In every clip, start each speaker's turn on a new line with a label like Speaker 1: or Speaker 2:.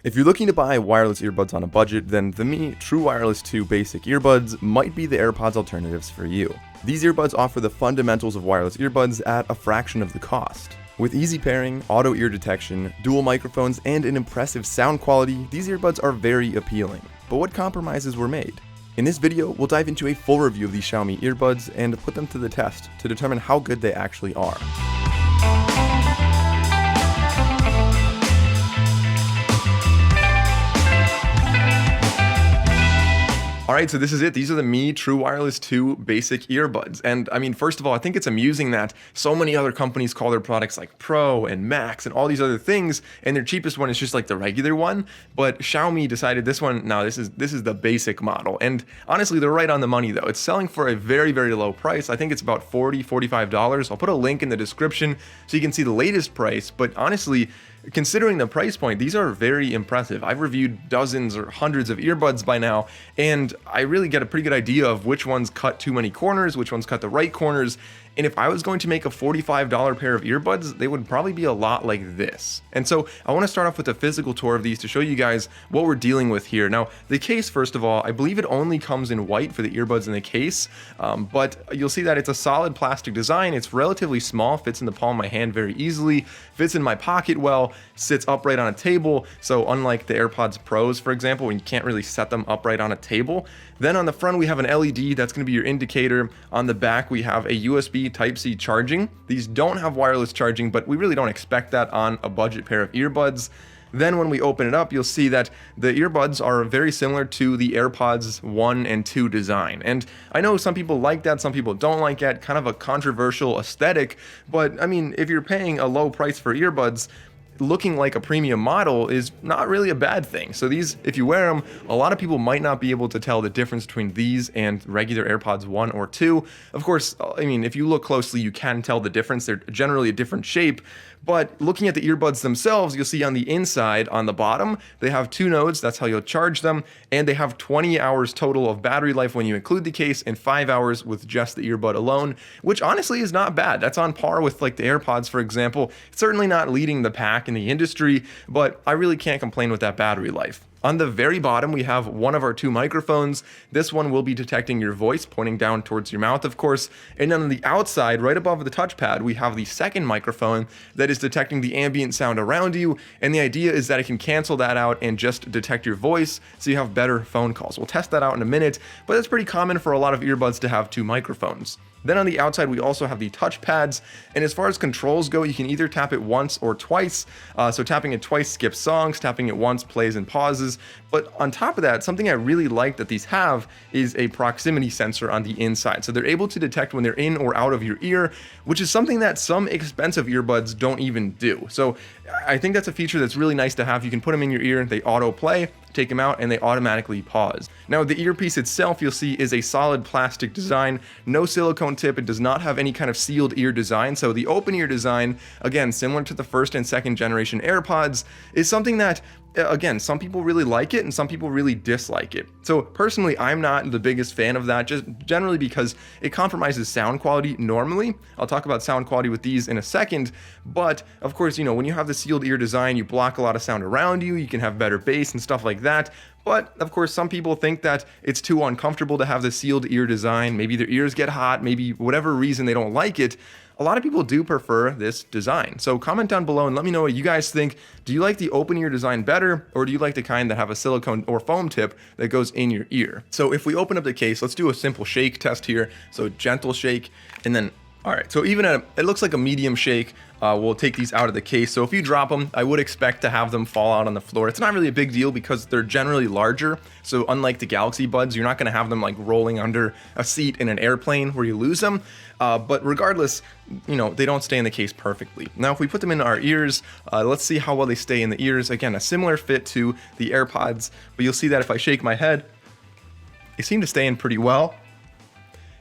Speaker 1: If you're looking to buy wireless earbuds on a budget, then the Mi True Wireless 2 basic earbuds might be the AirPods alternatives for you. These earbuds offer the fundamentals of wireless earbuds at a fraction of the cost. With easy pairing, auto ear detection, dual microphones, and an impressive sound quality, these earbuds are very appealing. But what compromises were made? In this video, we'll dive into a full review of these Xiaomi earbuds and put them to the test to determine how good they actually are. Alright, so this is it. These are the Mi True Wireless 2 basic earbuds. And I mean, first of all, I think it's amusing that so many other companies call their products like Pro and Max and all these other things, and their cheapest one is just like the regular one. But Xiaomi decided this one, no, this is the basic model. And honestly, they're right on the money though. It's selling for a very, very low price. I think it's about $40, $45. I'll put a link in the description so you can see the latest price. But honestly, considering the price point, these are very impressive. I've reviewed dozens or hundreds of earbuds by now, and I really get a pretty good idea of which ones cut too many corners, which ones cut the right corners. And if I was going to make a $45 pair of earbuds, they would probably be a lot like this. And so I want to start off with a physical tour of these to show you guys what we're dealing with here. Now, the case, first of all, I believe it only comes in white for the earbuds in the case, but you'll see that it's a solid plastic design. It's relatively small, fits in the palm of my hand very easily, fits in my pocket well, sits upright on a table. So unlike the AirPods Pros, for example, when you can't really set them upright on a table. Then on the front, we have an LED, that's going to be your indicator. On the back, we have a USB Type-C charging. These don't have wireless charging, but we really don't expect that on a budget pair of earbuds. Then when we open it up, you'll see that the earbuds are very similar to the AirPods 1 and 2 design. And I know some people like that, some people don't like that, kind of a controversial aesthetic, but I mean, if you're paying a low price for earbuds, looking like a premium model is not really a bad thing. So these, if you wear them, a lot of people might not be able to tell the difference between these and regular AirPods 1 or 2. Of course, I mean, if you look closely, you can tell the difference. They're generally a different shape. But looking at the earbuds themselves, you'll see on the inside, on the bottom, they have 2 nodes, that's how you'll charge them, and they have 20 hours total of battery life when you include the case, and 5 hours with just the earbud alone, which honestly is not bad. That's on par with like the AirPods, for example. It's certainly not leading the pack in the industry, but I really can't complain with that battery life. On the very bottom, we have one of our 2 microphones. This one will be detecting your voice, pointing down towards your mouth, of course. And then on the outside, right above the touchpad, we have the second microphone that is detecting the ambient sound around you. And the idea is that it can cancel that out and just detect your voice, so you have better phone calls. We'll test that out in a minute, but that's pretty common for a lot of earbuds to have 2 microphones. Then on the outside, we also have the touch pads. And as far as controls go, you can either tap it once or twice. So tapping it twice skips songs, tapping it once plays and pauses. But on top of that, something I really like that these have is a proximity sensor on the inside. So they're able to detect when they're in or out of your ear, which is something that some expensive earbuds don't even do. So I think that's a feature that's really nice to have. You can put them in your ear, they auto play, take them out, and they automatically pause. Now the earpiece itself, you'll see, is a solid plastic design, no silicone tip. It does not have any kind of sealed ear design. So the open ear design, again, similar to the first and second generation AirPods, is something that, again, some people really like it and some people really dislike it. So personally, I'm not the biggest fan of that, just generally because it compromises sound quality normally. I'll talk about sound quality with these in a second, but of course, you know, when you have the sealed ear design, you block a lot of sound around you, you can have better bass and stuff like that. But of course, some people think that it's too uncomfortable to have the sealed ear design. Maybe their ears get hot, maybe whatever reason they don't like it. A lot of people do prefer this design. So comment down below and let me know what you guys think. Do you like the open ear design better, or do you like the kind that have a silicone or foam tip that goes in your ear? So if we open up the case, let's do a simple shake test here. So gentle shake, and then, all right, so even it looks like a medium shake. We'll take these out of the case. So if you drop them, I would expect to have them fall out on the floor. It's not really a big deal because they're generally larger. So unlike the Galaxy Buds, you're not gonna have them like rolling under a seat in an airplane where you lose them. But regardless, you know, they don't stay in the case perfectly. Now, if we put them in our ears, let's see how well they stay in the ears. Again, a similar fit to the AirPods, but you'll see that if I shake my head, they seem to stay in pretty well.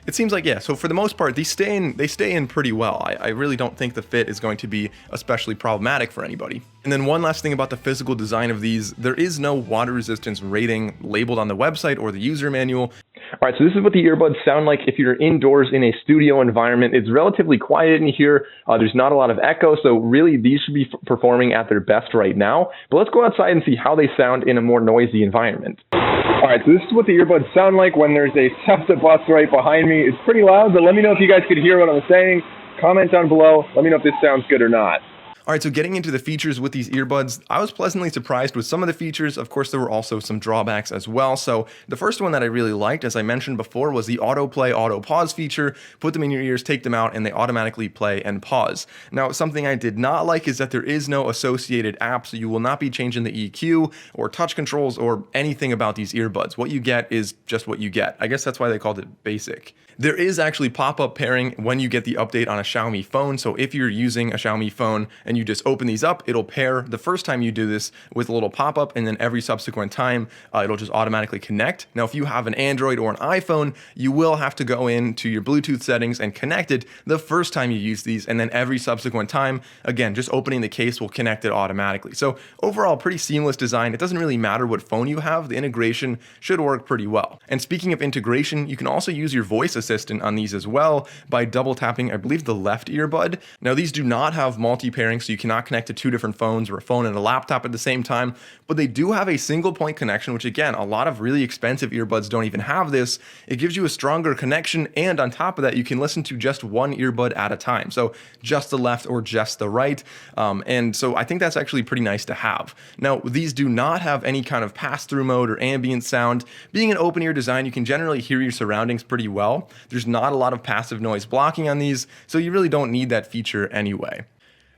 Speaker 1: It seems like, yeah, so for the most part, they stay in pretty well. I really don't think the fit is going to be especially problematic for anybody. And then one last thing about the physical design of these, there is no water resistance rating labeled on the website or the user manual. All right, so this is what the earbuds sound like if you're indoors in a studio environment. It's relatively quiet in here. There's not a lot of echo, so really these should be performing at their best right now. But let's go outside and see how they sound in a more noisy environment. All right, so this is what the earbuds sound like when there's a SEPTA bus right behind me. It's pretty loud, but let me know if you guys could hear what I'm saying. Comment down below. Let me know if this sounds good or not. All right, so getting into the features with these earbuds, I was pleasantly surprised with some of the features. Of course, there were also some drawbacks as well. So the first one that I really liked, as I mentioned before, was the autoplay, auto pause feature. Put them in your ears, take them out, and they automatically play and pause. Now, something I did not like is that there is no associated app, so you will not be changing the EQ or touch controls or anything about these earbuds. What you get is just what you get. I guess that's why they called it basic. There is actually pop-up pairing when you get the update on a Xiaomi phone. So if you're using a Xiaomi phone and you just open these up, it'll pair the first time you do this with a little pop-up, and then every subsequent time it'll just automatically connect. Now, if you have an Android or an iPhone, you will have to go into your Bluetooth settings and connect it the first time you use these, and then every subsequent time, again, just opening the case will connect it automatically. So overall, pretty seamless design. It doesn't really matter what phone you have. The integration should work pretty well. And speaking of integration, you can also use your voice assistant on these as well by double tapping, I believe, the left earbud. Now, these do not have multi-pairing, so you cannot connect to two different phones or a phone and a laptop at the same time, but they do have a single point connection, which again, a lot of really expensive earbuds don't even have this. It gives you a stronger connection, and on top of that, you can listen to just one earbud at a time. So just the left or just the right. And so I think that's actually pretty nice to have. Now, these do not have any kind of pass-through mode or ambient sound. Being an open ear design, you can generally hear your surroundings pretty well. There's not a lot of passive noise blocking on these, so you really don't need that feature anyway.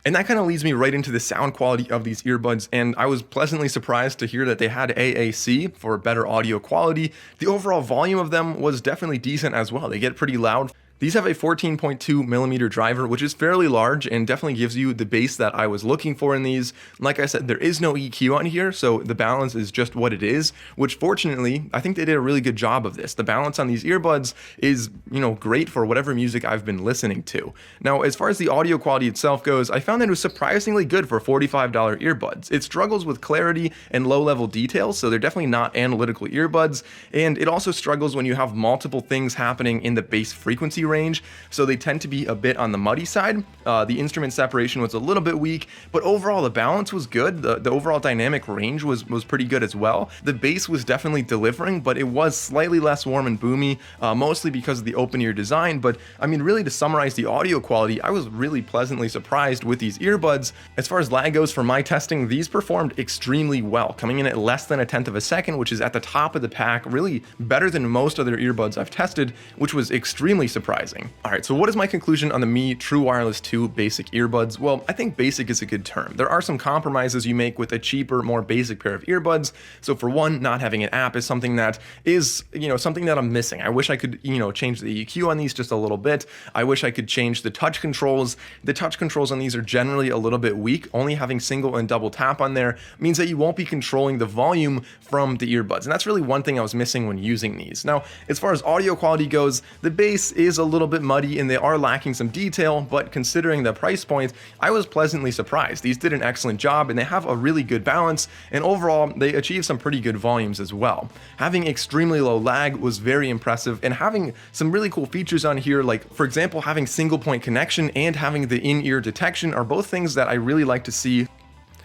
Speaker 1: And that kind of leads me right into the sound quality of these earbuds, and I was pleasantly surprised to hear that they had AAC for better audio quality. The overall volume of them was definitely decent as well. They get pretty loud. These have a 14.2 millimeter driver, which is fairly large and definitely gives you the bass that I was looking for in these. Like I said, there is no EQ on here, so the balance is just what it is, which fortunately, I think they did a really good job of this. The balance on these earbuds is, great for whatever music I've been listening to. Now, as far as the audio quality itself goes, I found that it was surprisingly good for $45 earbuds. It struggles with clarity and low-level details, so they're definitely not analytical earbuds, and it also struggles when you have multiple things happening in the bass frequency range, so they tend to be a bit on the muddy side. The instrument separation was a little bit weak, but overall the balance was good. The overall dynamic range was pretty good as well. The bass was definitely delivering, but it was slightly less warm and boomy, mostly because of the open ear design. But I mean, really, to summarize the audio quality, I was really pleasantly surprised with these earbuds. As far as lag goes, for my testing, these performed extremely well, coming in at less than a tenth of a second, which is at the top of the pack, really better than most other earbuds I've tested, which was extremely surprising. All right, so what is my conclusion on the Mi True Wireless 2 basic earbuds? Well, I think basic is a good term. There are some compromises you make with a cheaper, more basic pair of earbuds. So for one, not having an app is something that is, something that I'm missing. I wish I could, change the EQ on these just a little bit. I wish I could change the touch controls. The touch controls on these are generally a little bit weak. Only having single and double tap on there means that you won't be controlling the volume from the earbuds. And that's really one thing I was missing when using these. Now, as far as audio quality goes, the bass is a little bit muddy and they are lacking some detail, but considering the price point, I was pleasantly surprised. These did an excellent job and they have a really good balance, and overall they achieve some pretty good volumes as well. Having extremely low lag was very impressive, and having some really cool features on here, like for example having single point connection and having the in-ear detection, are both things that I really like to see.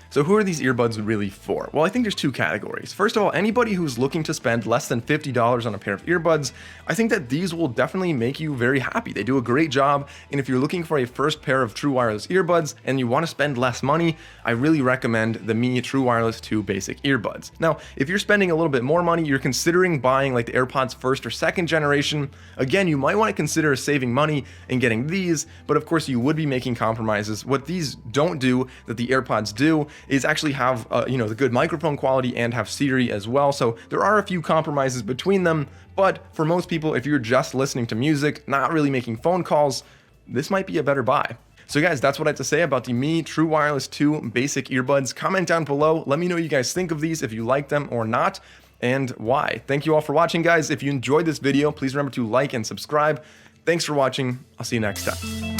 Speaker 1: So who are these earbuds really for? Well, I think there's two categories. First of all, anybody who's looking to spend less than $50 on a pair of earbuds, I think that these will definitely make you very happy. They do a great job, and if you're looking for a first pair of true wireless earbuds and you want to spend less money, I really recommend the Mi True Wireless 2 basic earbuds. Now, if you're spending a little bit more money, you're considering buying like the AirPods first or second generation, again, you might want to consider saving money and getting these, but of course you would be making compromises. What these don't do that the AirPods do is actually have the good microphone quality and have Siri as well. So there are a few compromises between them, but for most people, if you're just listening to music, not really making phone calls, this might be a better buy. So guys, that's what I have to say about the Mi True Wireless 2 basic earbuds. Comment down below, let me know what you guys think of these, if you like them or not, and why. Thank you all for watching, guys. If you enjoyed this video, please remember to like and subscribe. Thanks for watching. I'll see you next time.